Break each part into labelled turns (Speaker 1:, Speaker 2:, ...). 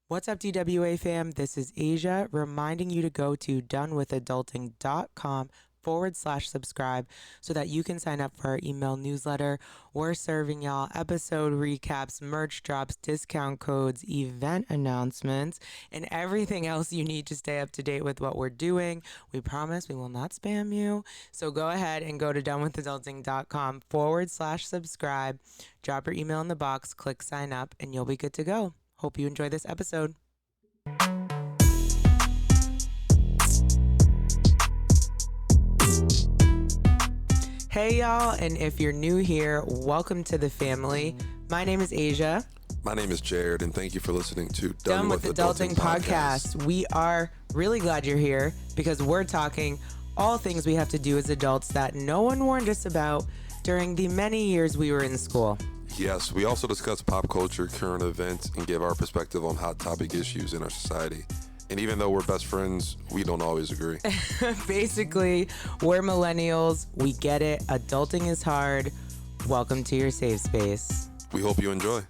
Speaker 1: What's up, DWA fam? This is Asia reminding you to go to donewithadulting.com/subscribe so that you can sign up for our email newsletter. We're serving y'all episode recaps, merch drops, discount codes, event announcements, and everything else you need to stay up to date with what we're doing. We promise we will not spam you. So go ahead and go to donewithadulting.com/subscribe. Drop your email in the box, click sign up, and you'll be good to go. Hope you enjoy this episode. Hey y'all, and if you're new here, welcome to the family. My name is Asia.
Speaker 2: My name is Jared, and thank you for listening to
Speaker 1: Done with Adulting Podcast. We are really glad you're here because we're talking all things we have to do as adults that no one warned us about during the many years we were in school.
Speaker 2: Yes, we also discuss pop culture, current events, and give our perspective on hot topic issues in our society. And even though we're best friends, we don't always agree.
Speaker 1: Basically, we're millennials. We get it. Adulting is hard. Welcome to your safe space.
Speaker 2: We hope you enjoy.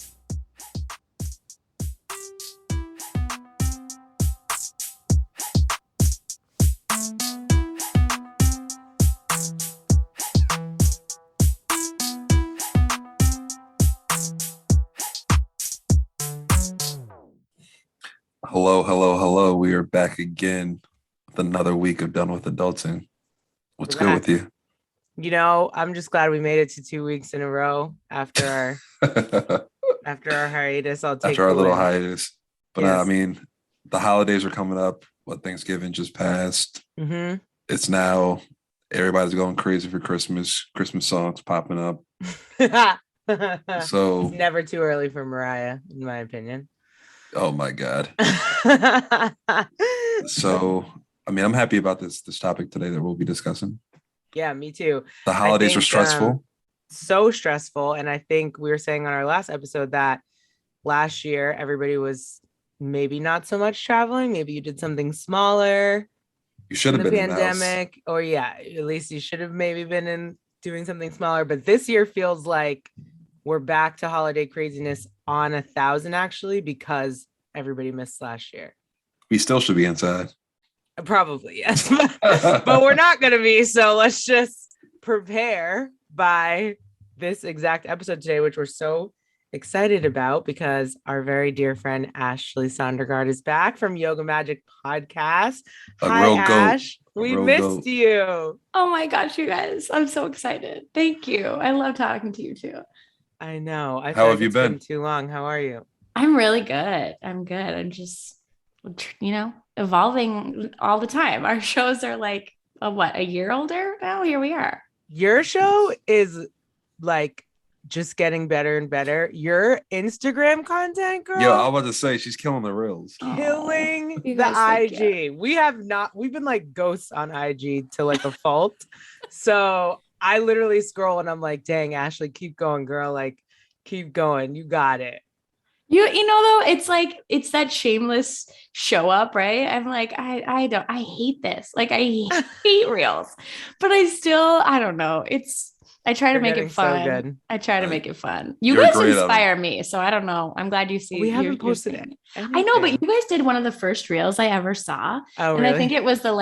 Speaker 2: Hello. We are back again with another week of Done with Adulting. What's good with you?
Speaker 1: You know, I'm just glad we made it to 2 weeks in a row after our hiatus.
Speaker 2: After our little hiatus. But yes. I mean, the holidays are coming up. Thanksgiving just passed. Mm-hmm. It's now, everybody's going crazy for Christmas. Christmas songs popping up. So
Speaker 1: it's never too early for Mariah, in my opinion.
Speaker 2: Oh my God. So, I mean, I'm happy about this topic today that we'll be discussing.
Speaker 1: Yeah, me too.
Speaker 2: The holidays are stressful.
Speaker 1: So stressful. And I think we were saying on our last episode that last year, everybody was maybe not so much traveling. Maybe you did something smaller.
Speaker 2: You should have been in the
Speaker 1: pandemic. Or yeah, at least you should have maybe been in doing something smaller. But this year feels like we're back to holiday craziness on 1,000 actually, because everybody missed last year.
Speaker 2: We still should be inside.
Speaker 1: Probably, yes. But we're not going to be. So let's just prepare by this exact episode today, which we're so excited about because our very dear friend Ashley Sondergaard is back from Yoga Magic Podcast. Hi, Ash. We missed you.
Speaker 3: Oh my gosh, you guys. I'm so excited. Thank you. I love talking to you too.
Speaker 1: I know.
Speaker 2: How have you been?
Speaker 1: Too long. How are you?
Speaker 3: I'm really good. I'm just, evolving all the time. Our shows are like, a year older now? Here we are.
Speaker 1: Your show is like just getting better and better. Your Instagram content, girl.
Speaker 2: Yeah, I was about to say, she's killing the reels.
Speaker 1: Killing the IG. We've been like ghosts on IG to like a fault. So I literally scroll and I'm like, dang, Ashley, keep going, girl. Like, keep going. You got it.
Speaker 3: You know, though, it's that shameless show up, right? I'm like, I hate this. Like, I hate reels, but I don't know. I try to make it fun. So good. I try to make it fun. You guys inspire me. So I don't know. I'm glad you see.
Speaker 1: We haven't posted it.
Speaker 3: I know, but you guys did one of the first reels I ever saw.
Speaker 1: Oh,
Speaker 3: and
Speaker 1: really?
Speaker 3: I think it was the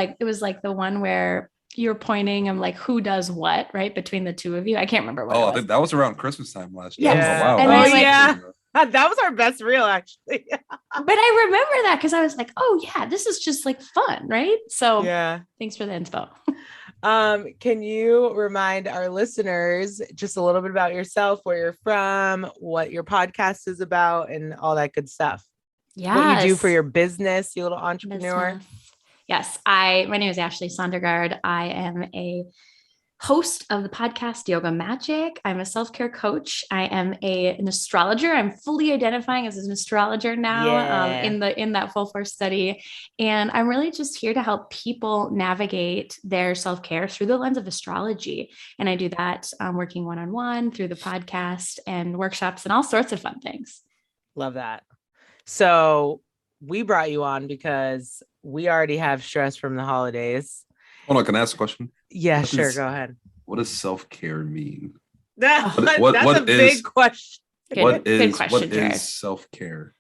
Speaker 3: one where you're pointing. I'm like, who does what, right? Between the two of you. I can't remember what.
Speaker 2: I think that was around Christmas time last year.
Speaker 3: Yeah.
Speaker 1: Wow. That was our best reel, actually.
Speaker 3: But I remember that because I was like, oh yeah, this is just like fun, right? So yeah, thanks for the inspo.
Speaker 1: Can you remind our listeners just a little bit about yourself, where you're from, what your podcast is about, and all that good stuff?
Speaker 3: Yeah.
Speaker 1: What you do for your business, you little entrepreneur.
Speaker 3: Yes. My name is Ashley Sondergaard. I am a host of the podcast Yoga Magic. I'm a self-care coach. I am an astrologer. I'm fully identifying as an astrologer now, in that full force study. And I'm really just here to help people navigate their self-care through the lens of astrology. And I do that working one-on-one through the podcast and workshops and all sorts of fun things.
Speaker 1: Love that. So we brought you on because we already have stress from the holidays.
Speaker 2: Hold on, can I ask a question?
Speaker 1: Yeah, sure. Go ahead.
Speaker 2: What does self-care mean?
Speaker 1: That's a big question.
Speaker 2: What is self-care?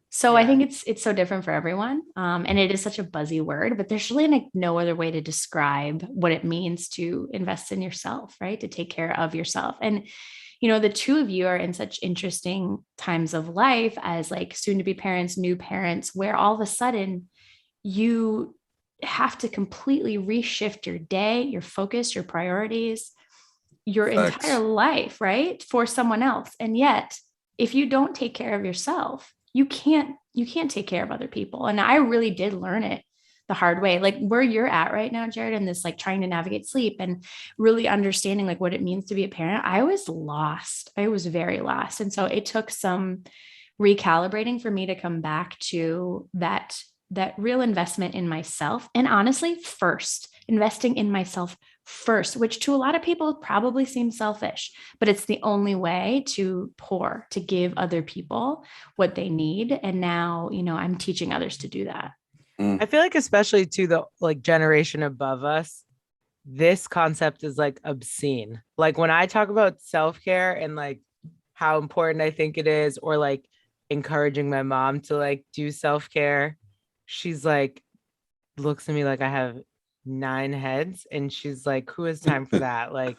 Speaker 3: So I think it's so different for everyone. And it is such a buzzy word, but there's really like no other way to describe what it means to invest in yourself, right? To take care of yourself. And, you know, the two of you are in such interesting times of life as like soon to be parents, new parents, where all of a sudden you have to completely reshift your day, your focus, your priorities, your entire life, right? For someone else. And yet, if you don't take care of yourself, you can't take care of other people. And I really did learn it the hard way, like where you're at right now, Jared, and this like trying to navigate sleep and really understanding like what it means to be a parent. I was lost. I was very lost. And so it took some recalibrating for me to come back to that real investment in myself. And honestly, first, investing in myself first, which to a lot of people probably seems selfish, but it's the only way to pour, to give other people what they need. And now, you know, I'm teaching others to do that.
Speaker 1: I feel like especially to the like generation above us, this concept is like obscene. Like when I talk about self-care and like how important I think it is, or like encouraging my mom to like do self-care, she's like, looks at me like I have 9 heads. And she's like, who has time for that? Like,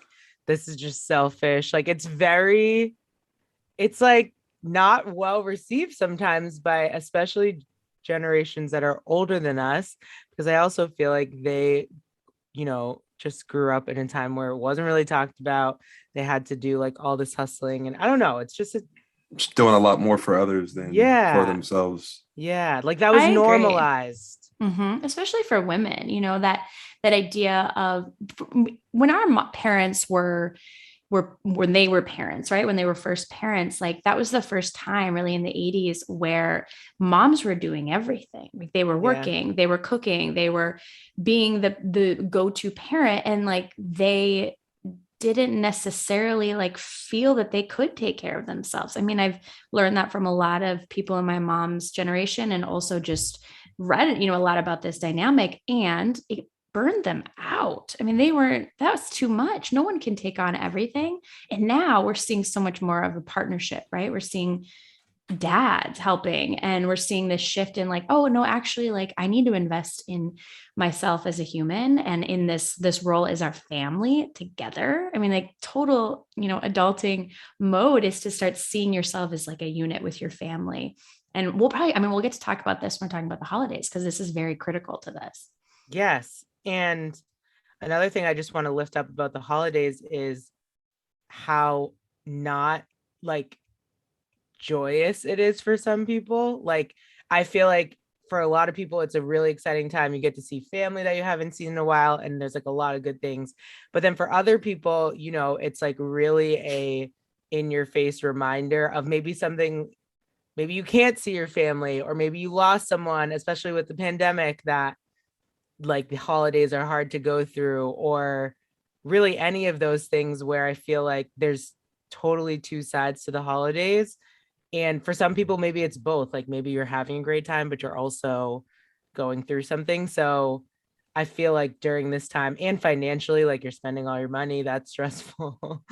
Speaker 1: this is just selfish. Like, it's like not well received sometimes by especially generations that are older than us, because I also feel like they, you know, just grew up in a time where it wasn't really talked about. They had to do like all this hustling, and I don't know, it's just
Speaker 2: doing a lot more for others than for themselves.
Speaker 1: Yeah, like that was normalized.
Speaker 3: Mm-hmm. Especially for women, you know, that idea of when our parents were when they were parents, right? When they were first parents, like that was the first time really in the 80s where moms were doing everything. Like they were working, they were cooking, they were being the go-to parent. And like, they didn't necessarily like feel that they could take care of themselves. I mean, I've learned that from a lot of people in my mom's generation, and also just read, you know, a lot about this dynamic, and it burned them out. I mean, that was too much. No one can take on everything. And now we're seeing so much more of a partnership, right? We're seeing dads helping, and we're seeing this shift in like, oh no, actually, like I need to invest in myself as a human, and in this role as our family together. I mean, like total, you know, adulting mode is to start seeing yourself as like a unit with your family. And we'll get to talk about this when we're talking about the holidays, because this is very critical to this.
Speaker 1: Yes. And another thing I just want to lift up about the holidays is how not like joyous it is for some people. Like, I feel like for a lot of people, it's a really exciting time. You get to see family that you haven't seen in a while, and there's like a lot of good things. But then for other people, you know, it's like really a in your face reminder of maybe something, maybe you can't see your family, or maybe you lost someone, especially with the pandemic, that like the holidays are hard to go through, or really any of those things where I feel like there's totally two sides to the holidays. And for some people, maybe it's both. Like maybe you're having a great time, but you're also going through something. So I feel like during this time, and financially, like you're spending all your money, that's stressful.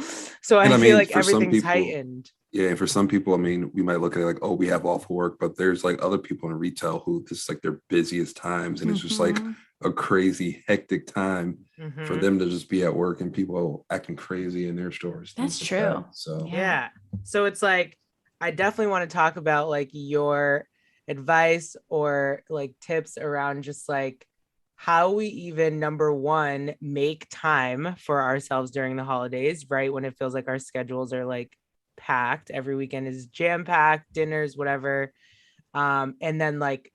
Speaker 1: So I feel like everything's heightened.
Speaker 2: Yeah, and for some people, I mean, we might look at it like, oh, we have off work, but there's like other people in retail who this is like their busiest times, and it's just like a crazy hectic time for them to just be at work, and people acting crazy in their stores.
Speaker 3: That's true.
Speaker 2: So
Speaker 1: yeah. So it's like, I definitely want to talk about like your advice or like tips around just like how we even, number one, make time for ourselves during the holidays, right? When it feels like our schedules are like packed, every weekend is jam-packed, dinners, whatever. And then like,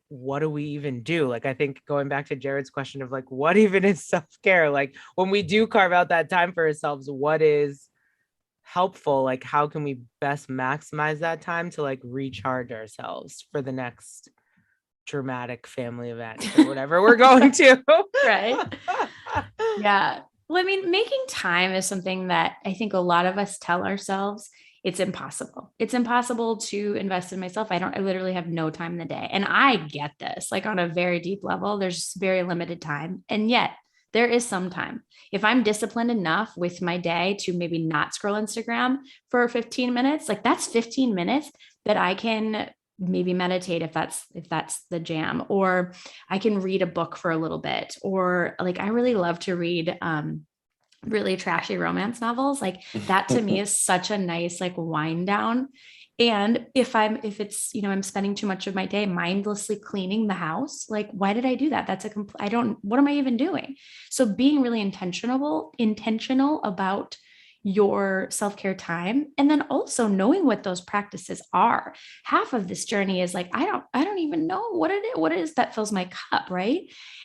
Speaker 1: what do we even do? Like, I think going back to Jared's question of like, what even is self-care? Like when we do carve out that time for ourselves, what is helpful? Like, how can we best maximize that time to like recharge ourselves for the next dramatic family event or whatever we're going to?
Speaker 3: Right. Yeah. Well, I mean, making time is something that I think a lot of us tell ourselves it's impossible. It's impossible to invest in myself. I literally have no time in the day. And I get this, like on a very deep level, there's very limited time. And yet there is some time. If I'm disciplined enough with my day to maybe not scroll Instagram for 15 minutes, like that's 15 minutes that I can maybe meditate if that's the jam, or I can read a book for a little bit, or like I really love to read really trashy romance novels. Like that to me is such a nice like wind down. And if it's, I'm spending too much of my day mindlessly cleaning the house, like, why did I do that? What am I even doing? So being really intentional about your self-care time, and then also knowing what those practices are. Half of this journey is like, I don't even know what it is that fills my cup, right?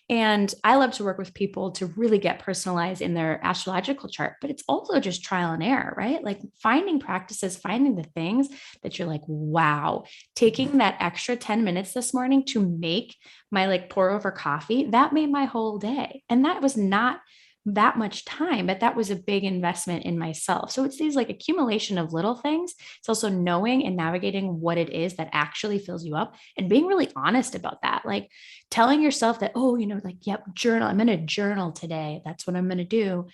Speaker 3: And I love to work with people to really get personalized in their astrological chart, but it's also just trial and error, right? Like finding practices, finding the things that you're like, wow, taking that extra 10 minutes this morning to make my like pour over coffee, that made my whole day. And that was not that much time, but that was a big investment in myself. So it's these like accumulation of little things. It's also knowing and navigating what it is that actually fills you up and being really honest about that. Like telling yourself that, oh, like, yep, journal. I'm going to journal today. That's what I'm going to do.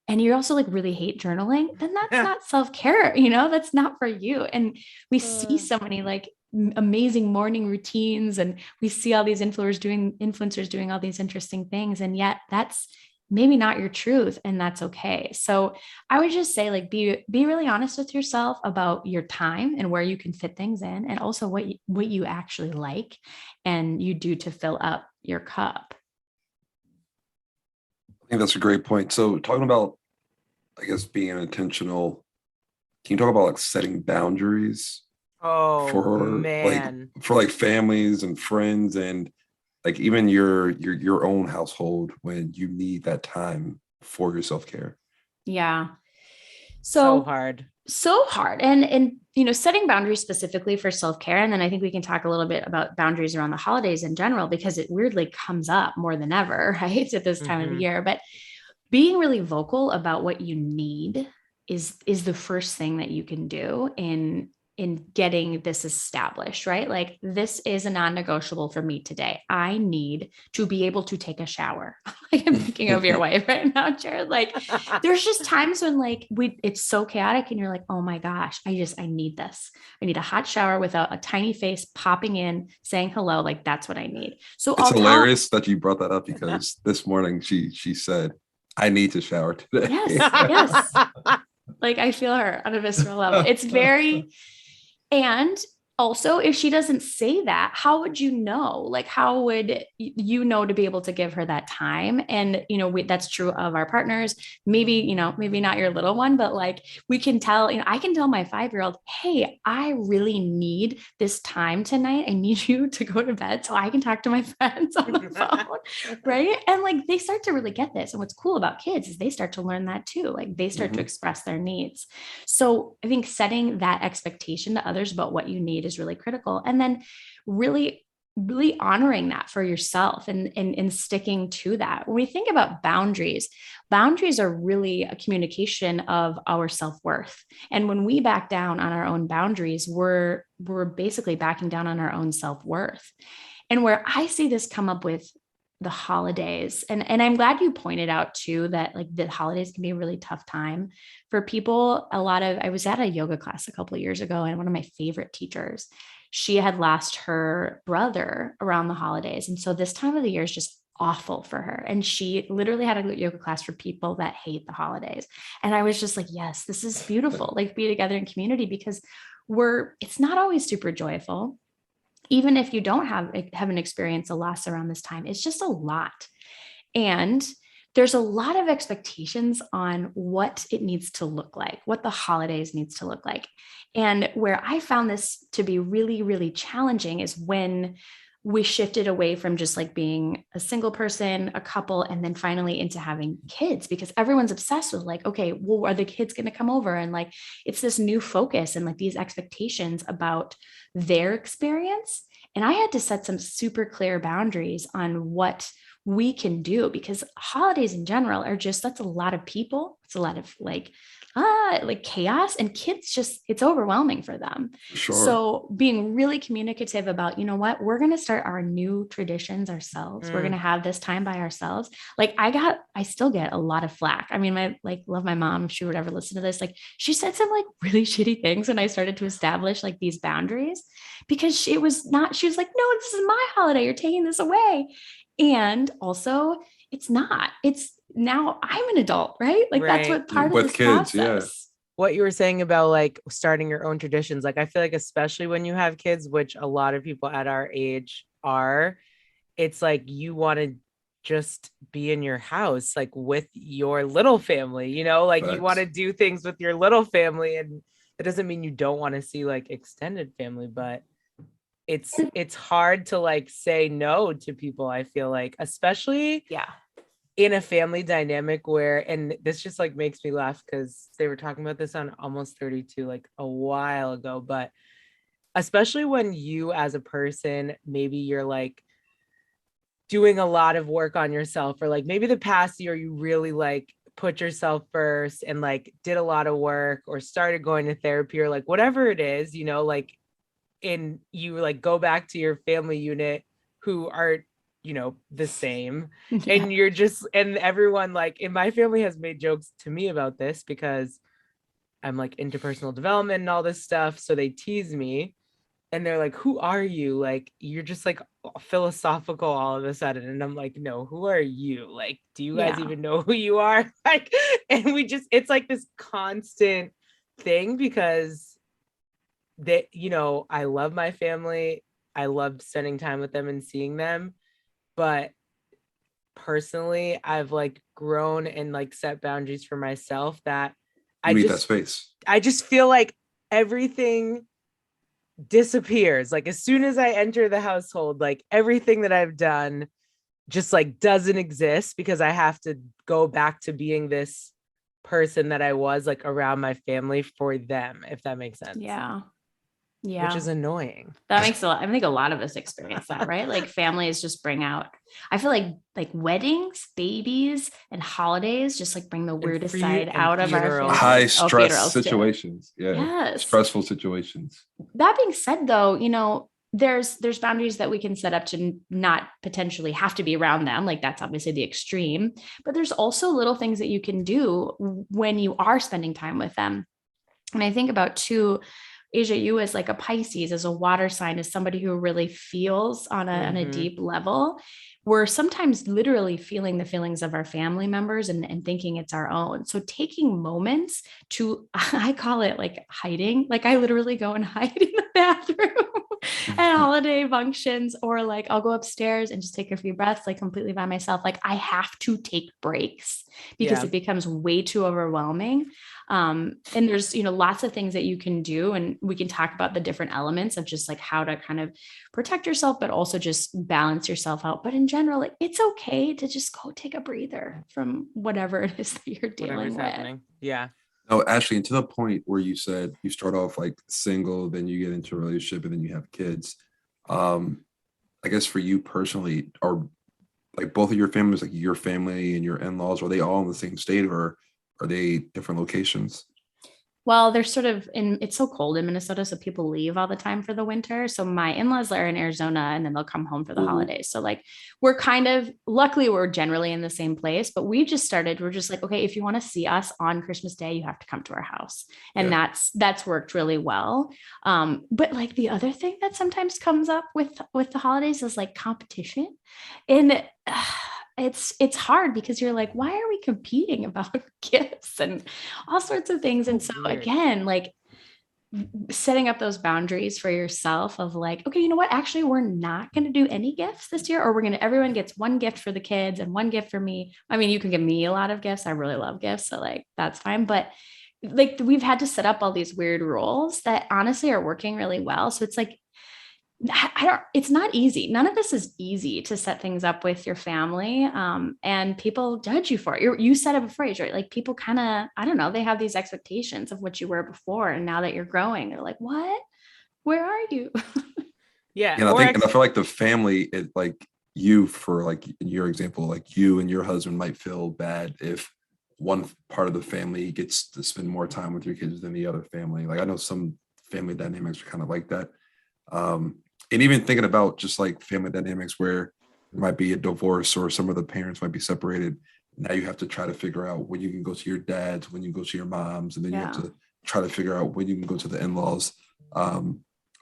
Speaker 3: And you also like really hate journaling, then that's not self-care, that's not for you. And we see so many like amazing morning routines, and we see all these influencers doing all these interesting things. And yet that's maybe not your truth, and that's okay. So I would just say like, be really honest with yourself about your time and where you can fit things in, and also what you actually like and you do to fill up your cup.
Speaker 2: I think that's a great point. So talking about, I guess, being intentional, can you talk about like setting boundaries for families and friends, and like even your own household when you need that time for your self-care?
Speaker 3: Yeah.
Speaker 1: So hard.
Speaker 3: And, setting boundaries specifically for self-care. And then I think we can talk a little bit about boundaries around the holidays in general, because it weirdly comes up more than ever, right? At this time of the year, but being really vocal about what you need is the first thing that you can do in getting this established, right? Like, this is a non-negotiable for me today. I need to be able to take a shower. Like, I'm thinking of your wife right now, Jared. Like, there's just times when like it's so chaotic and you're like, oh my gosh, I need this. I need a hot shower with a tiny face popping in, saying hello. Like, that's what I need. So
Speaker 2: it's hilarious that you brought that up, because this morning she said, I need to shower today.
Speaker 3: Yes. Like, I feel her on a visceral level. It's very... And also, if she doesn't say that, how would you know? Like, how would you know to be able to give her that time? And, that's true of our partners. Maybe, maybe not your little one, but like, we can tell, I can tell my 5-year-old, hey, I really need this time tonight. I need you to go to bed so I can talk to my friends on the phone. Right. And like, they start to really get this. And what's cool about kids is they start to learn that too. Like, they start to express their needs. So I think setting that expectation to others about what you need is really critical. And then really, really honoring that for yourself and sticking to that. When we think about boundaries are really a communication of our self-worth. And when we back down on our own boundaries, we're basically backing down on our own self-worth. And where I see this come up with the holidays, and I'm glad you pointed out too, that like the holidays can be a really tough time for people. I was at a yoga class a couple of years ago, and one of my favorite teachers, she had lost her brother around the holidays. And so this time of the year is just awful for her. And she literally had a yoga class for people that hate the holidays. And I was just like, yes, this is beautiful. Like, be together in community, because it's not always super joyful. Even if you don't haven't experienced a loss around this time, it's just a lot. And there's a lot of expectations on what it needs to look like, what the holidays needs to look like. And where I found this to be really, really challenging is when we shifted away from just like being a single person, a couple, and then finally into having kids, because everyone's obsessed with like, okay, well, are the kids going to come over? And like, it's this new focus and like these expectations about their experience. And I had to set some super clear boundaries on what we can do, because holidays in general are just, that's a lot of people. It's a lot of like like chaos, and kids just, it's overwhelming for them.
Speaker 2: Sure.
Speaker 3: So being really communicative about, you know what, we're going to start our new traditions ourselves. We're going to have this time by ourselves. Like I still get a lot of flack. I mean, love my mom, if she would ever listen to this, like she said some like really shitty things when I started to establish like these boundaries, because she was like, no, this is my holiday. You're taking this away. And also it's now I'm an adult, right? Like that's what part of this kids, process.
Speaker 1: What you were saying about like starting your own traditions. Like, I feel like, especially when you have kids, which a lot of people at our age are, it's like, you want to just be in your house, like with your little family, you know, like you want to do things with your little family. And it doesn't mean you don't want to see like extended family, but it's hard to like say no to people. I feel like, especially in a family dynamic where, and this just like makes me laugh because they were talking about this on Almost 32 like a while ago, but especially when you as a person, maybe you're like doing a lot of work on yourself, or like maybe the past year you really like put yourself first and like did a lot of work or started going to therapy or like whatever it is, you know, like, and you like go back to your family unit who are, you know, the same. And you're just, and everyone like in my family has made jokes to me about this because I'm like into personal development and all this stuff. So they tease me and they're like, who are you? Like, you're just like philosophical all of a sudden. And I'm like, no, who are you? Like, do you guys even know who you are? Like, and it's like this constant thing because that, you know, I love my family. I love spending time with them and seeing them. But personally, I've like grown and like set boundaries for myself that
Speaker 2: I need that space.
Speaker 1: I just feel like everything disappears. Like as soon as I enter the household, like everything that I've done just like doesn't exist because I have to go back to being this person that I was like around my family for them, if that makes sense.
Speaker 3: Yeah.
Speaker 1: Which is annoying.
Speaker 3: That makes I think a lot of us experience that, right? Like families just bring out, I feel like weddings, babies, and holidays just like bring the weirdest side out of our family.
Speaker 2: High stress situations. Yeah.
Speaker 3: Yes.
Speaker 2: Stressful situations.
Speaker 3: That being said though, you know, there's boundaries that we can set up to not potentially have to be around them. Like that's obviously the extreme, but there's also little things that you can do when you are spending time with them. And I think about Asia, you as like a Pisces, as a water sign, as somebody who really feels on a deep level, we're sometimes literally feeling the feelings of our family members and thinking it's our own. So taking moments to, I call it like hiding, like I literally go and hide in the bathroom at holiday functions, or like I'll go upstairs and just take a few breaths, like completely by myself. Like I have to take breaks because it becomes way too overwhelming. And there's, you know, lots of things that you can do, and we can talk about the different elements of just like how to kind of protect yourself, but also just balance yourself out. But in general, like, it's okay to just go take a breather from whatever it is that you're dealing with. Happening.
Speaker 1: Yeah.
Speaker 2: No, Ashley, and to the point where you said you start off like single, then you get into a relationship, and then you have kids. I guess for you personally, are like both of your families, like your family and your in-laws, are they all in the same state, or are they different locations?
Speaker 3: Well, they're sort of it's so cold in Minnesota, so people leave all the time for the winter. So my in-laws are in Arizona, and then they'll come home for the holidays. So like we're luckily we're generally in the same place, but we're just like, okay, if you want to see us on Christmas Day, you have to come to our house. And that's worked really well. But like the other thing that sometimes comes up with the holidays is like competition. And it's hard because you're like, why are we competing about gifts and all sorts of things? And so again, like setting up those boundaries for yourself of like, okay, you know what, actually we're not going to do any gifts this year, or everyone gets one gift for the kids and one gift for me. I mean, you can give me a lot of gifts. I really love gifts. So like, that's fine. But like, we've had to set up all these weird rules that honestly are working really well. So it's like, it's not easy. None of this is easy to set things up with your family. And people judge you for it. You said it before, right? Like people kind of, I don't know, they have these expectations of what you were before. And now that you're growing, they're like, what, where are you?
Speaker 1: Yeah.
Speaker 2: And I feel like the family, like you, for like in your example, like you and your husband might feel bad if one part of the family gets to spend more time with your kids than the other family. Like I know some family dynamics are kind of like that. And even thinking about just like family dynamics where there might be a divorce or some of the parents might be separated. Now you have to try to figure out when you can go to your dad's, when you go to your mom's, and then you have to try to figure out when you can go to the in-laws.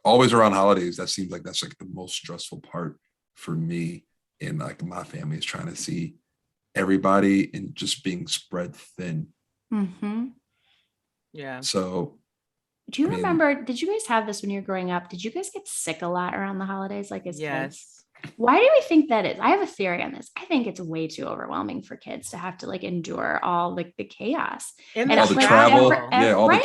Speaker 2: Always around holidays, that seems like that's like the most stressful part for me and like my family is trying to see everybody and just being spread thin.
Speaker 3: Mm-hmm.
Speaker 1: Yeah.
Speaker 2: So
Speaker 3: do you remember, did you guys have this when you were growing up? Did you guys get sick a lot around the holidays? Like as kids? Why do we think that is? I have a theory on this. I think it's way too overwhelming for kids to have to like endure all like the chaos
Speaker 2: and all the travel.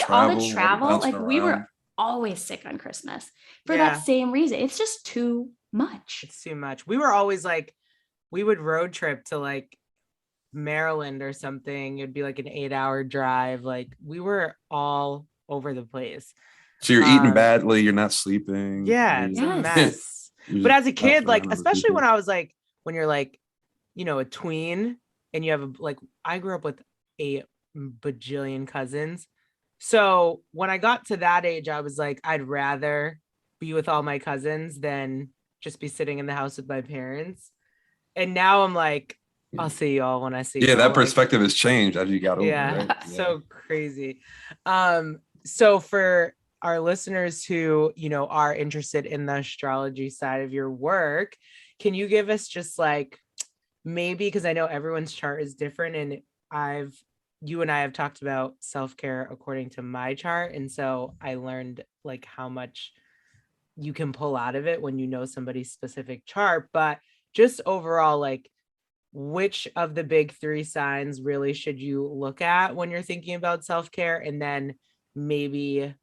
Speaker 2: All the travel.
Speaker 3: Like we were always sick on Christmas for that same reason. It's just too much.
Speaker 1: It's too much. We were always like, we would road trip to like Maryland or something. It'd be like an 8-hour drive. Like we were all over the place.
Speaker 2: So you're eating badly, you're not sleeping.
Speaker 1: Yeah, it's a mess. But as a kid, like especially when I was like, when you're like, you know, a tween and you have I grew up with a bajillion cousins. So when I got to that age, I was like, I'd rather be with all my cousins than just be sitting in the house with my parents. And now I'm like, I'll see y'all when I see you.
Speaker 2: Yeah, that perspective has changed as you got older.
Speaker 1: Yeah,
Speaker 2: right?
Speaker 1: So crazy. So for our listeners who, you know, are interested in the astrology side of your work, can you give us just like maybe, because I know everyone's chart is different, and you and I have talked about self-care according to my chart, and so I learned like how much you can pull out of it when you know somebody's specific chart, but just overall, like which of the big 3 signs really should you look at when you're thinking about self-care, and then maybe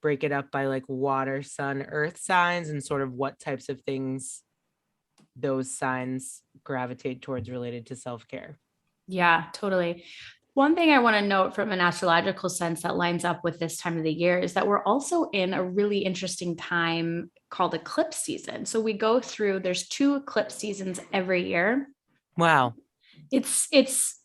Speaker 1: break it up by like water, sun, earth signs, and sort of what types of things those signs gravitate towards related to self-care.
Speaker 3: Yeah, totally. One thing I want to note from an astrological sense that lines up with this time of the year is that we're also in a really interesting time called eclipse season. So we go through, there's 2 eclipse seasons every year.
Speaker 1: Wow.
Speaker 3: It's,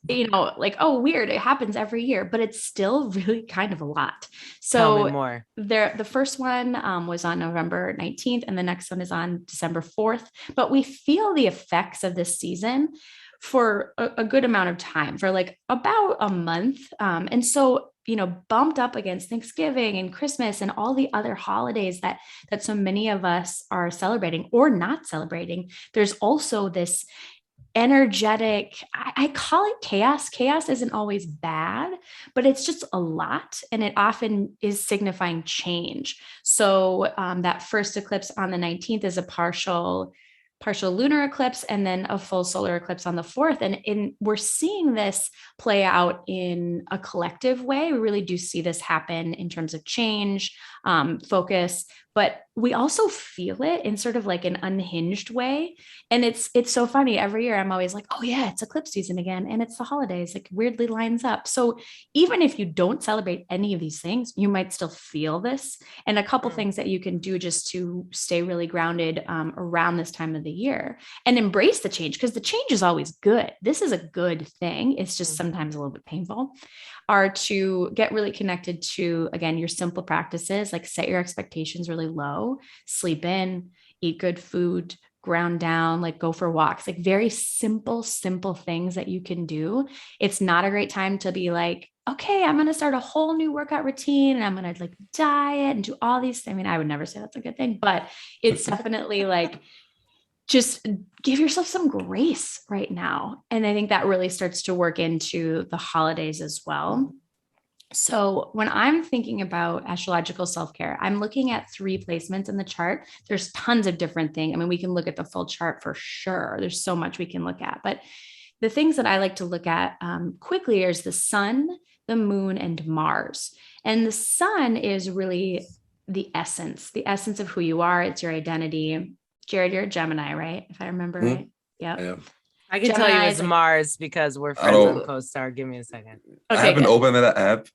Speaker 3: you know, like, oh, weird. It happens every year, but it's still really kind of a lot. So
Speaker 1: tell me more.
Speaker 3: The first one was on November 19th and the next one is on December 4th, but we feel the effects of this season for a good amount of time, for like about a month. And so, you know, bumped up against Thanksgiving and Christmas and all the other holidays that so many of us are celebrating or not celebrating, there's also this energetic, I call it chaos. Chaos isn't always bad, but it's just a lot. And it often is signifying change. So that first eclipse on the 19th is a partial lunar eclipse and then a full solar eclipse on the 4th. And we're seeing this play out in a collective way. We really do see this happen in terms of change, focus, but we also feel it in sort of like an unhinged way. And it's so funny. Every year I'm always like, oh yeah, it's eclipse season again. And it's the holidays, like weirdly lines up. So even if you don't celebrate any of these things, you might still feel this. And a couple things that you can do just to stay really grounded around this time of the year and embrace the change, because the change is always good. This is a good thing. It's just sometimes a little bit painful, are to get really connected to, again, your simple practices, like set your expectations really low, sleep in, eat good food, ground down, like go for walks, like very simple things that you can do. It's not a great time to be like, okay, I'm going to start a whole new workout routine and I'm going to like diet and do all these. I mean, I would never say that's a good thing, but it's definitely like, just give yourself some grace right now. And I think that really starts to work into the holidays as well. So when I'm thinking about astrological self-care, I'm looking at 3 placements in the chart. There's tons of different things. I mean, we can look at the full chart for sure. There's so much we can look at, but the things that I like to look at quickly is the sun, the moon, and Mars. And the sun is really the essence of who you are. It's your identity. Jared, you're a Gemini, right? If I remember right. Yep.
Speaker 2: Yeah.
Speaker 1: I can tell you it's Mars because we're friends on CoStar. Give me a second.
Speaker 2: Okay, I haven't opened that app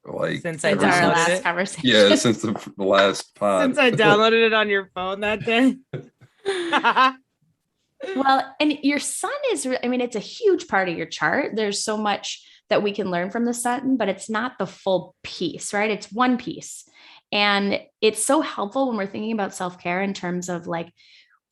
Speaker 2: like
Speaker 3: since our last conversation.
Speaker 2: Yeah, since the last pod.
Speaker 1: Since I downloaded it on your phone that day.
Speaker 3: Well, and your sun is, I mean, it's a huge part of your chart. There's so much that we can learn from the sun, but it's not the full piece, right? It's one piece. And it's so helpful when we're thinking about self-care in terms of like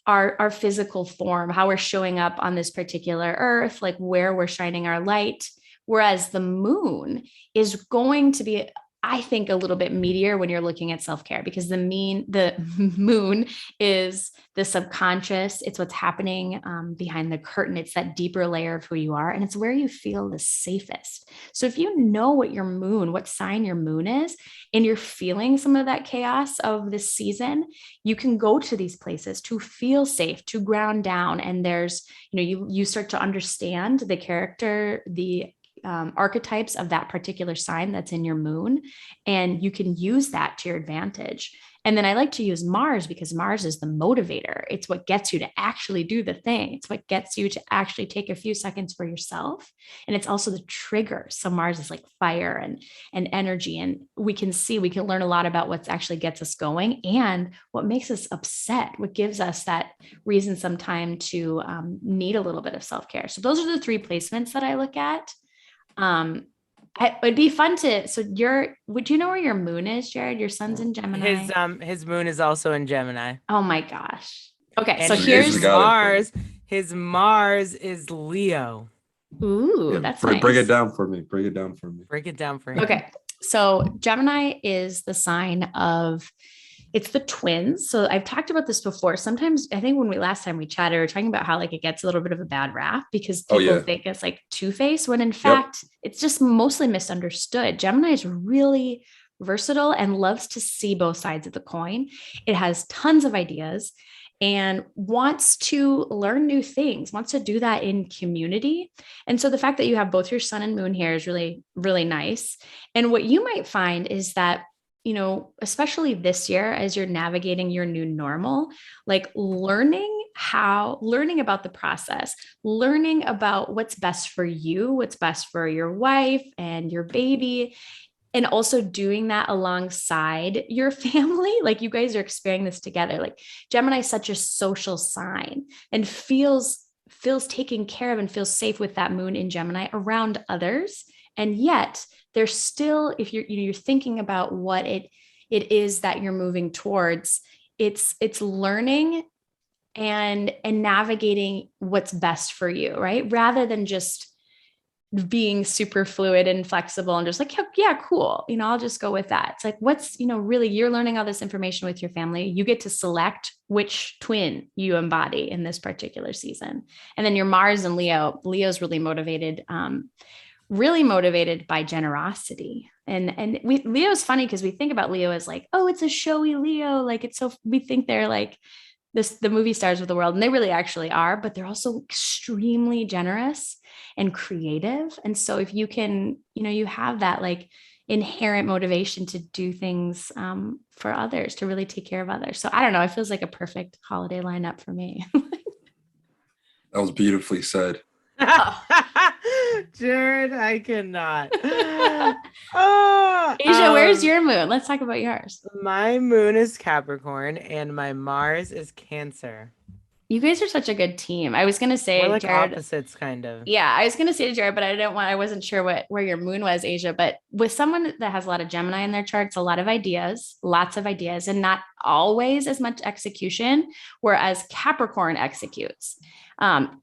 Speaker 3: our physical form, how we're showing up on this particular earth, like where we're shining our light. Whereas the moon is going to be, I think, a little bit meatier when you're looking at self-care, because the moon is the subconscious. It's what's happening behind the curtain. It's that deeper layer of who you are. And it's where you feel the safest. So if you know what sign your moon is, and you're feeling some of that chaos of this season, you can go to these places to feel safe, to ground down. And there's, you start to understand the character, the archetypes of that particular sign that's in your moon, and you can use that to your advantage. And then I like to use Mars, because Mars is the motivator. It's what gets you to actually do the thing. It's what gets you to actually take a few seconds for yourself. And it's also the trigger. So Mars is like fire and energy. And we can learn a lot about what actually gets us going and what makes us upset, what gives us that reason sometime to need a little bit of self-care. So those are the 3 placements that I look at. It'd be fun would you know where your moon is, Jared? Your sun's in Gemini.
Speaker 1: His moon is also in Gemini.
Speaker 3: Oh my gosh. Okay.
Speaker 1: And
Speaker 3: so here's
Speaker 1: Mars. His Mars is Leo.
Speaker 3: Ooh, that's nice.
Speaker 2: Break it down for me.
Speaker 1: Break it down for him.
Speaker 3: Okay. So Gemini is the sign of, it's the twins. So I've talked about this before. Sometimes I think when last time we chatted, we were talking about how like it gets a little bit of a bad rap because people think it's like two-faced, when in fact, it's just mostly misunderstood. Gemini is really versatile and loves to see both sides of the coin. It has tons of ideas and wants to learn new things, wants to do that in community. And so the fact that you have both your sun and moon here is really, really nice. And what you might find is that, especially this year, as you're navigating your new normal, like learning about the process, learning about what's best for you, what's best for your wife and your baby, and also doing that alongside your family. Like you guys are experiencing this together. Like Gemini is such a social sign and feels taken care of and feels safe with that moon in Gemini around others. And yet there's still, if you're thinking about what it is that you're moving towards, it's learning and navigating what's best for you, right? Rather than just being super fluid and flexible and just like, yeah, cool. I'll just go with that. It's like, what's, really, you're learning all this information with your family. You get to select which twin you embody in this particular season. And then your Mars and Leo's really motivated by generosity. And Leo's funny because we think about Leo as like, oh, it's a showy Leo. Like we think they're like the movie stars of the world, and they really actually are, but they're also extremely generous and creative. And so if you can, you have that like inherent motivation to do things for others, to really take care of others. So I don't know, it feels like a perfect holiday lineup for me.
Speaker 2: That was beautifully said.
Speaker 1: Jared, I cannot.
Speaker 3: Asia, where's your moon? Let's talk about yours.
Speaker 1: My moon is Capricorn and my Mars is Cancer.
Speaker 3: You guys are such a good team. I was gonna say,
Speaker 1: we're like
Speaker 3: Jared,
Speaker 1: opposites, kind of.
Speaker 3: Yeah, I was gonna say to Jared, but I wasn't sure where your moon was, Asia. But with someone that has a lot of Gemini in their charts, lots of ideas, and not always as much execution, whereas Capricorn executes.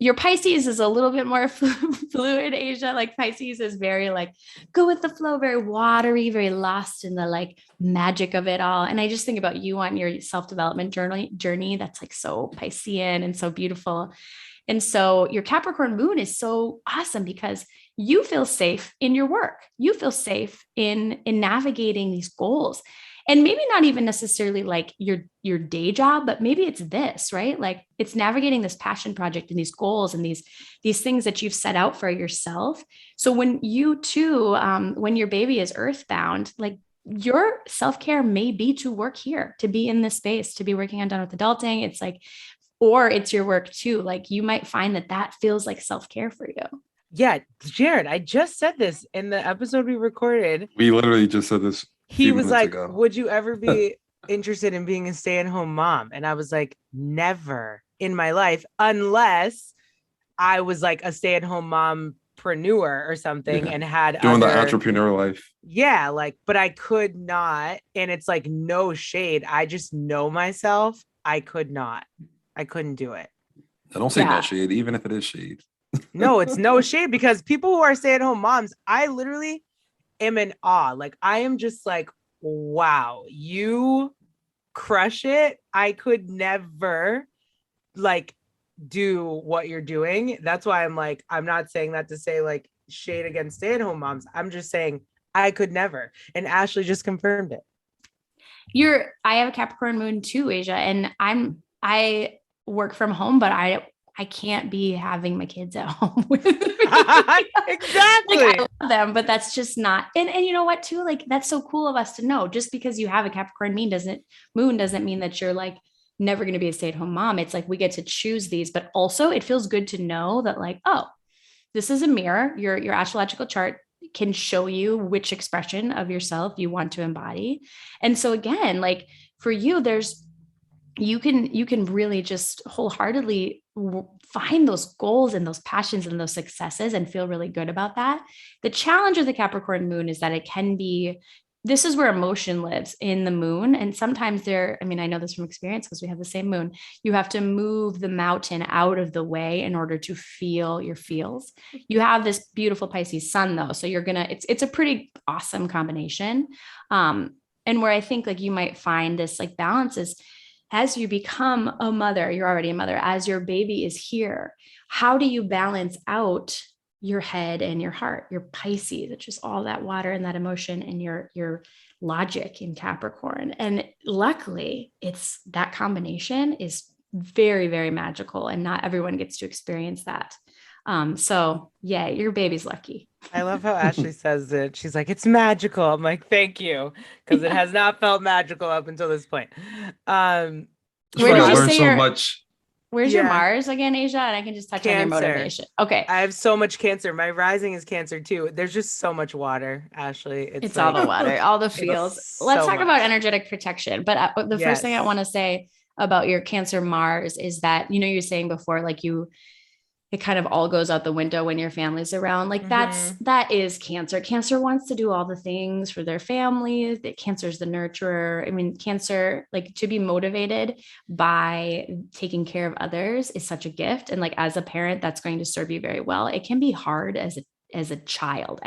Speaker 3: Your Pisces is a little bit more fluid, Asia. Like Pisces is very like go with the flow, very watery, very lost in the like magic of it all. And I just think about you on your self-development journey that's like so Piscean and so beautiful. And so your Capricorn moon is so awesome because you feel safe in your work. You feel safe in navigating these goals. And maybe not even necessarily like your day job, but maybe it's this, right? Like it's navigating this passion project and these goals and these things that you've set out for yourself. So when you too, when your baby is earthbound, like your self-care may be to work here, to be in this space, to be working on Done with Adulting. It's like, or it's your work too. Like you might find that feels like self-care for you.
Speaker 1: Yeah, Jared, I just said this in the episode we recorded.
Speaker 2: We literally just said this.
Speaker 1: He was like, would you ever be interested in being a stay-at-home mom? And I was like, never in my life, unless I was like a stay-at-home mom entrepreneur or something and had
Speaker 2: doing the entrepreneur life.
Speaker 1: Yeah, like, but I could not. And it's like no shade. I just know myself. I couldn't do it.
Speaker 2: I don't say no shade, even if it is shade.
Speaker 1: No, it's no shade, because people who are stay-at-home moms, I literally am in awe. Like, I am just like, wow, you crush it. I could never like do what you're doing. That's why I'm like, I'm not saying that to say like shade against stay-at-home moms. I'm just saying I could never. And Ashley just confirmed it.
Speaker 3: I have a Capricorn moon too, Asia, and I work from home, but I can't be having my kids at home with me.
Speaker 1: Exactly.
Speaker 3: Like, I love them, but that's just not. And you know what, too? Like, that's so cool of us to know. Just because you have a Capricorn moon doesn't mean that you're like never going to be a stay-at-home mom. It's like we get to choose these, but also it feels good to know that, like, oh, this is a mirror. Your astrological chart can show you which expression of yourself you want to embody. And so again, like for you, you can really just wholeheartedly find those goals and those passions and those successes and feel really good about that. The challenge of the Capricorn moon is that this is where emotion lives, in the moon. And sometimes I know this from experience because we have the same moon. You have to move the mountain out of the way in order to feel your feels. You have this beautiful Pisces sun though. So it's a pretty awesome combination. And where I think like you might find this like balance is, as you become a mother, you're already a mother, as your baby is here, how do you balance out your head and your heart, your Pisces, which is all that water and that emotion, and your logic in Capricorn? And luckily, it's that combination is very, very magical, and not everyone gets to experience that. So yeah, your baby's lucky.
Speaker 1: I love how Ashley says it. She's like, it's magical. I'm like, thank you. Because it has not felt magical up until this point.
Speaker 3: Where did you say
Speaker 2: much?
Speaker 3: Where's your Mars again, Asia? And I can just touch on your motivation. Okay.
Speaker 1: I have so much Cancer. My rising is Cancer too. There's just so much water, Ashley.
Speaker 3: It's like, all the water, all the feels. Let's talk about energetic protection. But the first thing I want to say about your Cancer Mars is that, you're saying before, like it kind of all goes out the window when your family's around. Like that is Cancer. Cancer wants to do all the things for their family. Cancer is the nurturer. I mean, Cancer, like, to be motivated by taking care of others is such a gift. And like, as a parent, that's going to serve you very well. It can be hard as the child,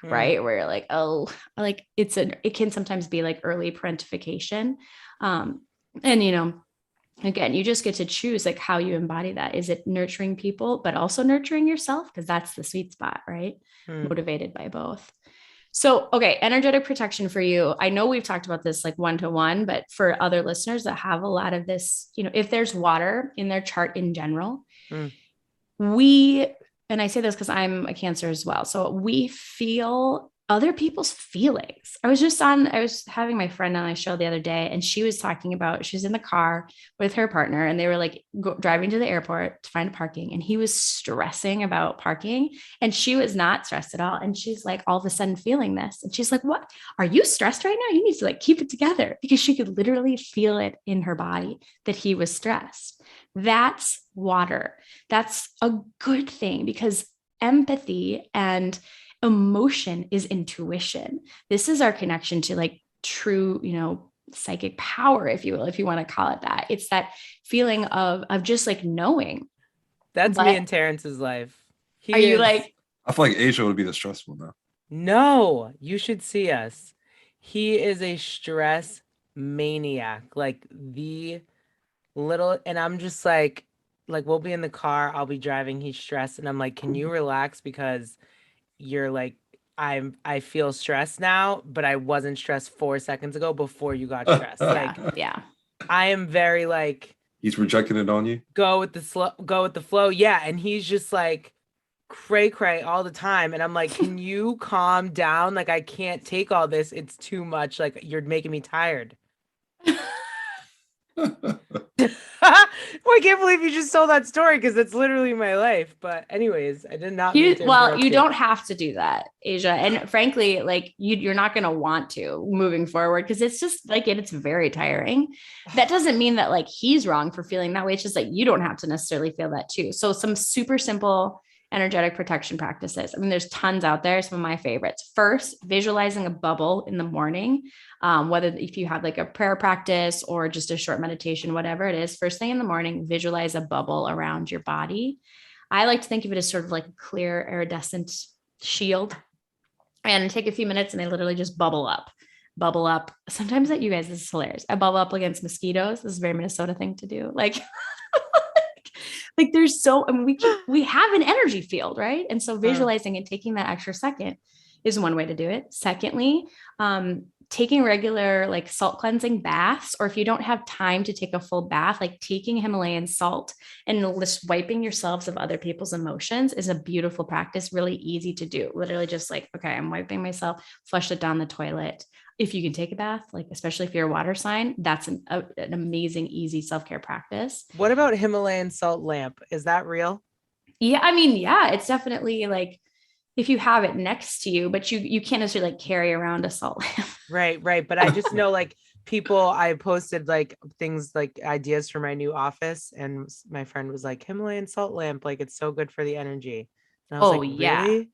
Speaker 3: right? Where you're like, oh, like it can sometimes be like early parentification. And again, you just get to choose like how you embody that. Is it nurturing people, but also nurturing yourself? Because that's the sweet spot, right? Motivated by both. So, okay, energetic protection for you. I know we've talked about this like one-to-one, but for other listeners that have a lot of this, if there's water in their chart in general, and I say this because I'm a Cancer as well. So we feel other people's feelings. I was having my friend on my show the other day, and she was talking about, she's in the car with her partner, and they were like driving to the airport to find parking. And he was stressing about parking, and she was not stressed at all. And she's like, all of a sudden feeling this. And she's like, what? Are you stressed right now? You need to like keep it together, because she could literally feel it in her body that he was stressed. That's water. That's a good thing, because empathy and emotion is intuition. This is our connection to like true, psychic power, if you will, if you want to call it that. It's that feeling of just like knowing.
Speaker 1: That's me and Terrence's life.
Speaker 3: You like?
Speaker 2: I feel like Asia would be the stressful now.
Speaker 1: No, you should see us. He is a stress maniac, like the little, and I'm just like we'll be in the car, I'll be driving, he's stressed, and I'm like, can you relax, because you're like, I feel stressed now, but I wasn't stressed 4 seconds ago before you got stressed. I am very like,
Speaker 2: he's projecting it on you.
Speaker 1: Go with the flow. Yeah. And he's just like cray all the time. And I'm like, can you calm down? Like, I can't take all this. It's too much. Like, you're making me tired. I can't believe you just told that story, because it's literally my life. But anyways, I did not.
Speaker 3: You don't have to do that, Asia. And frankly, like you're not going to want to moving forward, because it's just like it's very tiring. That doesn't mean that like he's wrong for feeling that way. It's just like you don't have to necessarily feel that too. So some super simple energetic protection practices. I mean, there's tons out there. Some of my favorites. First, visualizing a bubble in the morning, whether if you have like a prayer practice or just a short meditation, whatever it is, first thing in the morning, visualize a bubble around your body. I like to think of it as sort of like a clear iridescent shield, and take a few minutes and I literally just bubble up. Sometimes that, you guys, this is hilarious. I bubble up against mosquitoes. This is a very Minnesota thing to do. Like, like there's so, I mean, we have an energy field, right? And so visualizing and taking that extra second is one way to do it. Secondly, taking regular like salt cleansing baths, or if you don't have time to take a full bath, like taking Himalayan salt and just wiping yourselves of other people's emotions is a beautiful practice, really easy to do. Literally just like, okay, I'm wiping myself, flush it down the toilet. If you can take a bath, like, especially if you're a water sign, that's an amazing, easy self-care practice.
Speaker 1: What about Himalayan salt lamp? Is that real?
Speaker 3: Yeah. I mean, yeah, it's definitely like, if you have it next to you, but you can't necessarily like carry around a salt lamp.
Speaker 1: Right. But I just know like people, I posted like things like ideas for my new office, and my friend was like, Himalayan salt lamp, like it's so good for the energy. And I was like,
Speaker 3: yeah.
Speaker 1: Really?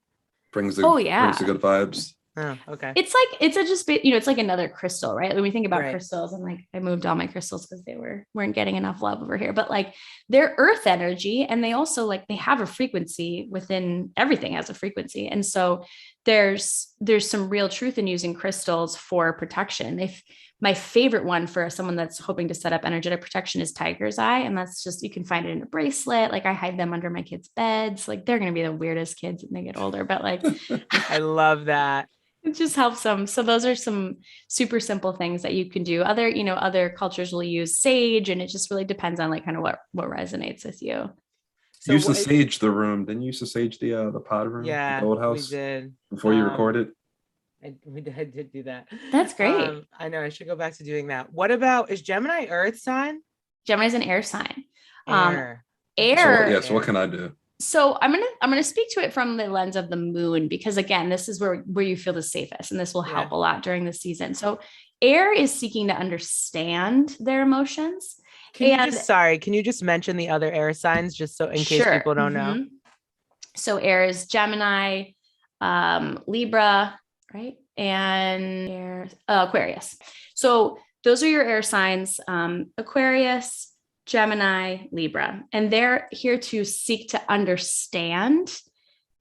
Speaker 2: Brings the good vibes.
Speaker 1: Oh, okay.
Speaker 3: It's like, it's like another crystal, right? When we think about
Speaker 1: Right.
Speaker 3: crystals, and like I moved all my crystals because they weren't getting enough love over here, but like they're earth energy, and they also like, they have a frequency within everything has a frequency. And so there's some real truth in using crystals for protection. My favorite one for someone that's hoping to set up energetic protection is tiger's eye. And that's just, you can find it in a bracelet. Like I hide them under my kids' beds. Like they're going to be the weirdest kids when they get older, but like,
Speaker 1: I love that.
Speaker 3: it just helps them. So those are some super simple things that you can do. Other cultures will use sage, and it just really depends on like kind of what resonates with you.
Speaker 2: So you used to sage the room. Didn't you used to sage the pod room?
Speaker 1: Yeah,
Speaker 2: the old house.
Speaker 1: we did.
Speaker 2: Before you recorded.
Speaker 1: I did do that.
Speaker 3: That's great.
Speaker 1: I know I should go back to doing that. What about, is Gemini earth sign?
Speaker 3: Gemini's an air sign.
Speaker 1: Air.
Speaker 2: So what can I do?
Speaker 3: So I'm gonna speak to it from the lens of the moon, because again, this is where you feel the safest, and this will help a lot during the season. So air is seeking to understand their emotions.
Speaker 1: Can you just mention the other air signs just so in case people don't know?
Speaker 3: So air is Gemini, Libra, right? And air, Aquarius. So those are your air signs, Aquarius, Gemini, Libra, and they're here to seek to understand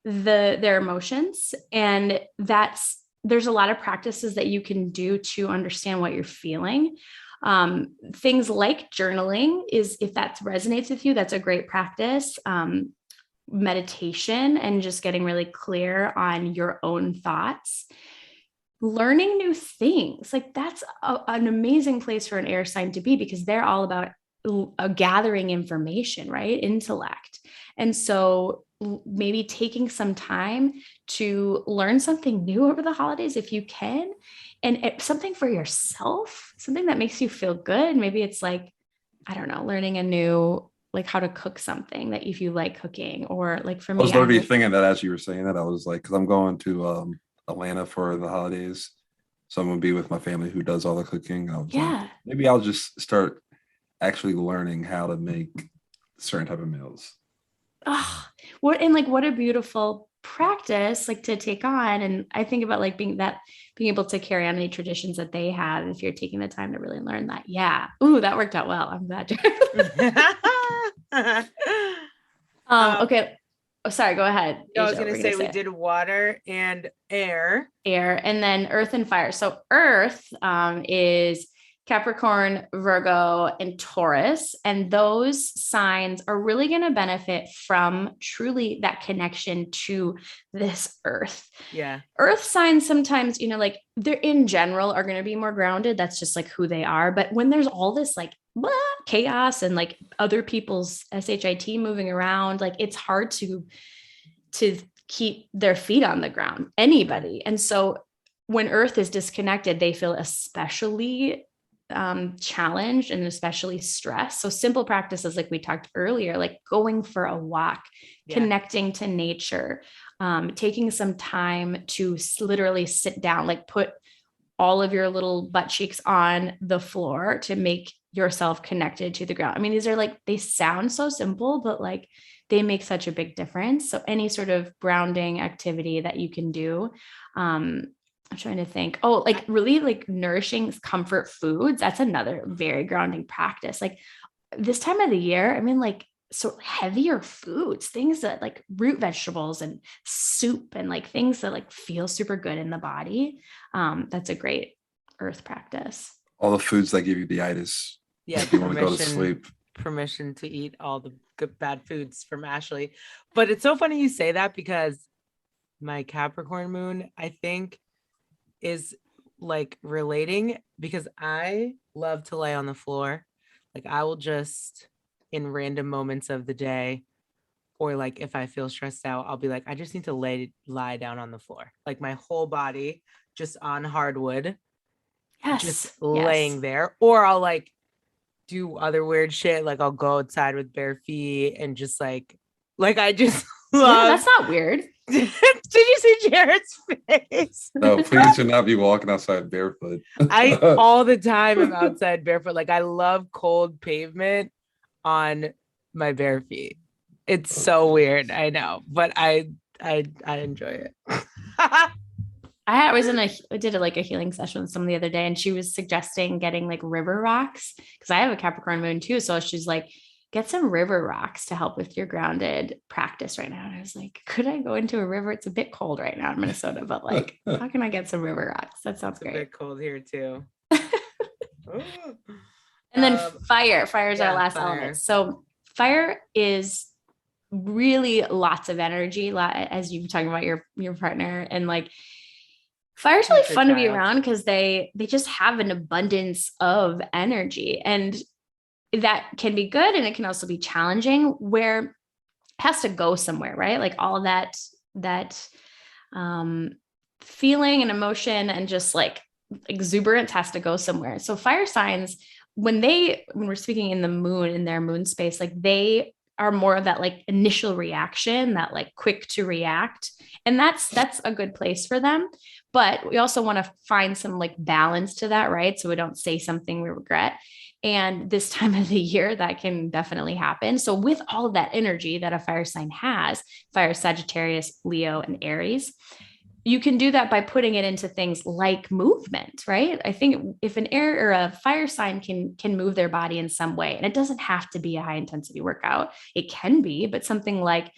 Speaker 3: their emotions. And there's a lot of practices that you can do to understand what you're feeling. Things like journaling is, if that resonates with you, that's a great practice. Meditation and just getting really clear on your own thoughts. Learning new things, like that's an amazing place for an air sign to be, because they're all about gathering information, right? Intellect. And so maybe taking some time to learn something new over the holidays, if you can, and something for yourself, something that makes you feel good. Maybe it's like, I don't know, learning a new, like how to cook something that if you like cooking, or like for me,
Speaker 2: I was literally thinking that as you were saying that, I was like, cause I'm going to Atlanta for the holidays. So I'm going to be with my family who does all the cooking. I was like, maybe I'll just start actually learning how to make certain type of meals.
Speaker 3: Oh, what a beautiful practice like to take on. And I think about like being able to carry on any traditions that they have, if you're taking the time to really learn that. Yeah. Ooh, that worked out well. I'm glad. Okay. Oh, sorry, go ahead.
Speaker 1: No, I was going to say we did water and air,
Speaker 3: and then earth and fire. So earth is Capricorn, Virgo, and Taurus. And those signs are really going to benefit from truly that connection to this earth.
Speaker 1: Yeah.
Speaker 3: Earth signs sometimes, like they're in general are going to be more grounded. That's just like who they are. But when there's all this like chaos and like other people's shit moving around, like it's hard to keep their feet on the ground, anybody. And so when earth is disconnected, they feel especially challenged and especially stressed. So simple practices like we talked earlier, like going for a walk, connecting to nature, taking some time to literally sit down, like put all of your little butt cheeks on the floor to make yourself connected to the ground. I mean, these are like, they sound so simple, but like they make such a big difference. So any sort of grounding activity that you can do, I'm trying to think. Oh, like really like nourishing comfort foods. That's another very grounding practice. Like this time of the year, I mean, like so heavier foods, things that like root vegetables and soup and like things that like feel super good in the body. That's a great earth practice.
Speaker 2: All the foods that give you the itis.
Speaker 1: Yeah.
Speaker 2: If you want to go to sleep.
Speaker 1: Permission to eat all the good bad foods from Ashley. But it's so funny you say that because my Capricorn moon, I think, is like relating because I love to lay on the floor. Like I will just in random moments of the day, or like if I feel stressed out, I'll be like, I just need to lie down on the floor. Like my whole body just on hardwood.
Speaker 3: Yes.
Speaker 1: Just laying there. Or I'll like do other weird shit. Like I'll go outside with bare feet and just like I just love.
Speaker 3: That's not weird.
Speaker 1: Did you see Jared's face?
Speaker 2: No, please do not be walking outside barefoot.
Speaker 1: I all the time am outside barefoot. Like I love cold pavement on my bare feet. It's so weird, I know, but I enjoy it.
Speaker 3: I did like a healing session with someone the other day, and she was suggesting getting like river rocks because I have a Capricorn moon too. So she's like, get some river rocks to help with your grounded practice right now. And I was like, could I go into a river? It's a bit cold right now in Minnesota, but like, how can I get some river rocks? That sounds great.
Speaker 1: It's a bit cold here too.
Speaker 3: And then fire is our last element. So fire is really lots of energy, as you've been talking about your partner, and like fire's really fun to be around because they just have an abundance of energy, and that can be good. And it can also be challenging where it has to go somewhere, right? Like all of that feeling and emotion and just like exuberance has to go somewhere. So fire signs, when we're speaking in their moon space, like they are more of that like initial reaction, that like quick to react. And that's a good place for them. But we also want to find some like balance to that, right? So we don't say something we regret. And this time of the year, that can definitely happen. So with all of that energy that a fire sign has, fire, Sagittarius, Leo, and Aries, you can do that by putting it into things like movement, right? I think if an air or a fire sign can move their body in some way, and it doesn't have to be a high intensity workout, it can be, but something like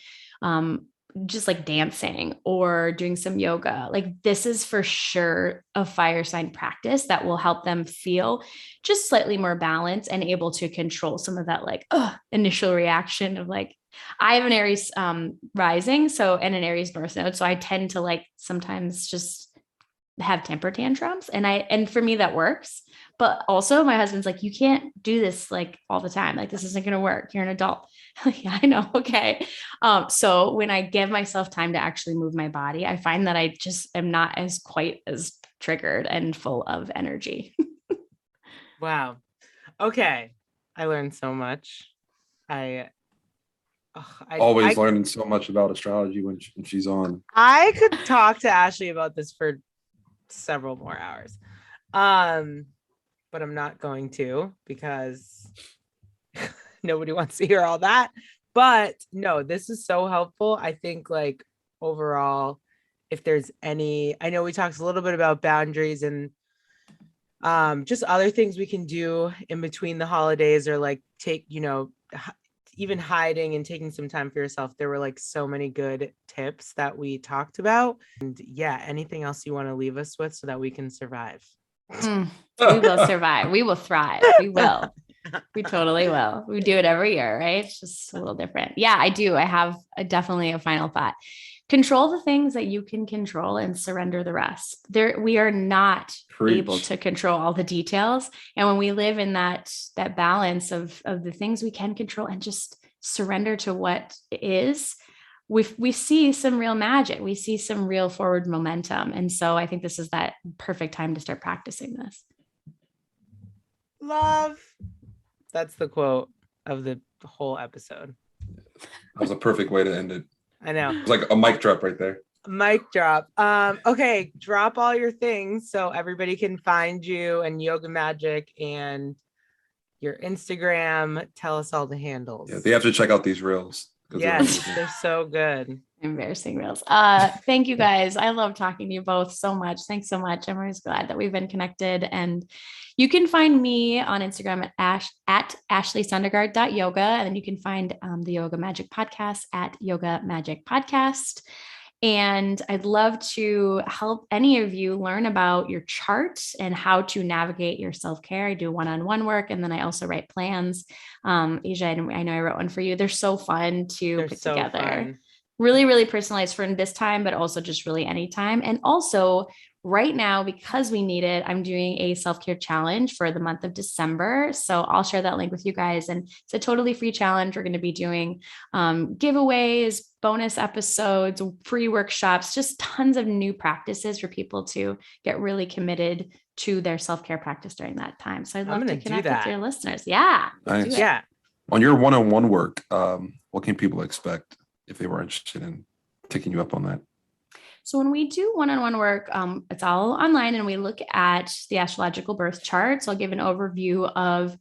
Speaker 3: just like dancing or doing some yoga, like this is for sure a fire sign practice that will help them feel just slightly more balanced and able to control some of that like initial reaction of like, I have an Aries rising, and an Aries North Node. So I tend to like sometimes just have temper tantrums, and for me that works. But also my husband's like, you can't do this like all the time. Like this isn't going to work. You're an adult. Yeah, I know. Okay. So when I give myself time to actually move my body, I find that I just am not quite as triggered and full of energy.
Speaker 1: Wow. Okay. I learned so much.
Speaker 2: Always learning so much about astrology when she's on.
Speaker 1: I could talk to Ashley about this for several more hours. But I'm not going to because nobody wants to hear all that. But no, this is so helpful. I think like overall, if there's I know we talked a little bit about boundaries and just other things we can do in between the holidays, or like take, even hiding and taking some time for yourself. There were like so many good tips that we talked about. And yeah, anything else you want to leave us with so that we can survive?
Speaker 3: We will survive. We will thrive. We will. We totally will. We do it every year, right? It's just a little different. Yeah, I do. I have definitely a final thought. Control the things that you can control and surrender the rest. We are not able to control all the details. And when we live in that balance of the things we can control and just surrender to what is, we see some real magic. We see some real forward momentum. And so I think this is that perfect time to start practicing this.
Speaker 1: Love. That's the quote of the whole episode.
Speaker 2: That was a perfect way to end it.
Speaker 1: I know.
Speaker 2: It's like a mic drop right there.
Speaker 1: Mic drop. Okay, drop all your things so everybody can find you and Yoga Magic and your Instagram. Tell us all the handles.
Speaker 2: Yeah, they have to check out these reels.
Speaker 1: Yes, they're so good.
Speaker 3: Embarrassing reels. Thank you guys. I love talking to you both so much. Thanks so much. I'm always glad that we've been connected. And you can find me on Instagram at ashleysondergaard.yoga. And then you can find the Yoga Magic Podcast at Yoga Magic Podcast. And I'd love to help any of you learn about your chart and how to navigate your self-care. I do one-on-one work, and then I also write plans. Asia, I know I wrote one for you. They're so fun to put together. Fun. Really, really personalized for this time, but also just really anytime. And also right now, because we need it, I'm doing a self-care challenge for the month of December. So I'll share that link with you guys. And it's a totally free challenge. We're going to be doing giveaways, bonus episodes, free workshops, just tons of new practices for people to get really committed to their self-care practice during that time. So I'd love to connect with your listeners. Yeah.
Speaker 2: Nice. Yeah. On your one-on-one work, what can people expect if they were interested in taking you up on that?
Speaker 3: So when we do one-on-one work, it's all online, and we look at the astrological birth chart. So I'll give an overview of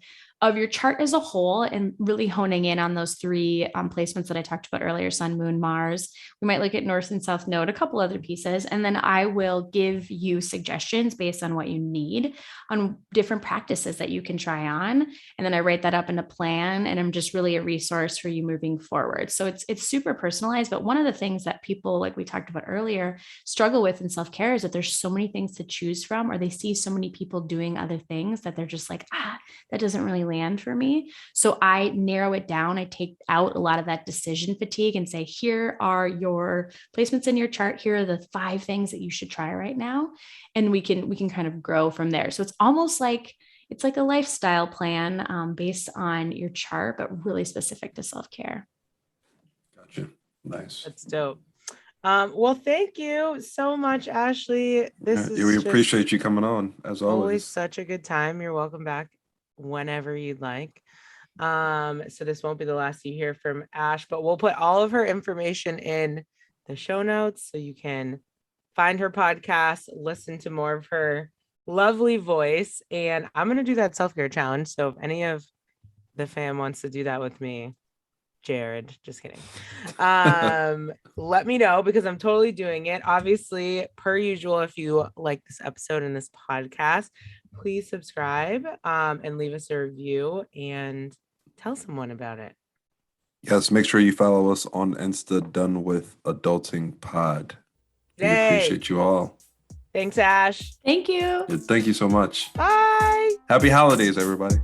Speaker 3: your chart as a whole and really honing in on those three placements that I talked about earlier, Sun, Moon, Mars. We might look at North and South Node, a couple other pieces, and then I will give you suggestions based on what you need on different practices that you can try on. And then I write that up in a plan, and I'm just really a resource for you moving forward. So it's super personalized. But one of the things that people, like we talked about earlier, struggle with in self-care is that there's so many things to choose from, or they see so many people doing other things that they're just like, that doesn't really land for me. So I narrow it down. I take out a lot of that decision fatigue and say, here are your placements in your chart. Here are the 5 things that you should try right now. And we can kind of grow from there. So it's almost like, it's like a lifestyle plan based on your chart, but really specific to self-care.
Speaker 2: Gotcha. Nice.
Speaker 1: That's dope. Well, thank you so much, Ashley.
Speaker 2: We appreciate you coming on, as always.
Speaker 1: Such a good time. You're welcome back whenever you'd like. So this won't be the last you hear from Ash, but we'll put all of her information in the show notes so you can find her podcast, listen to more of her lovely voice. And I'm going to do that self-care challenge. So if any of the fam wants to do that with me, Jared, just kidding. Let me know, because I'm totally doing it. Obviously, per usual, if you like this episode and this podcast, please subscribe and leave us a review and tell someone about it.
Speaker 2: Yes, make sure you follow us on Insta, Done With Adulting Pod. We appreciate you all.
Speaker 1: Thanks, Ash.
Speaker 3: Thank you.
Speaker 2: Thank you so much.
Speaker 1: Bye.
Speaker 2: Happy holidays, everybody.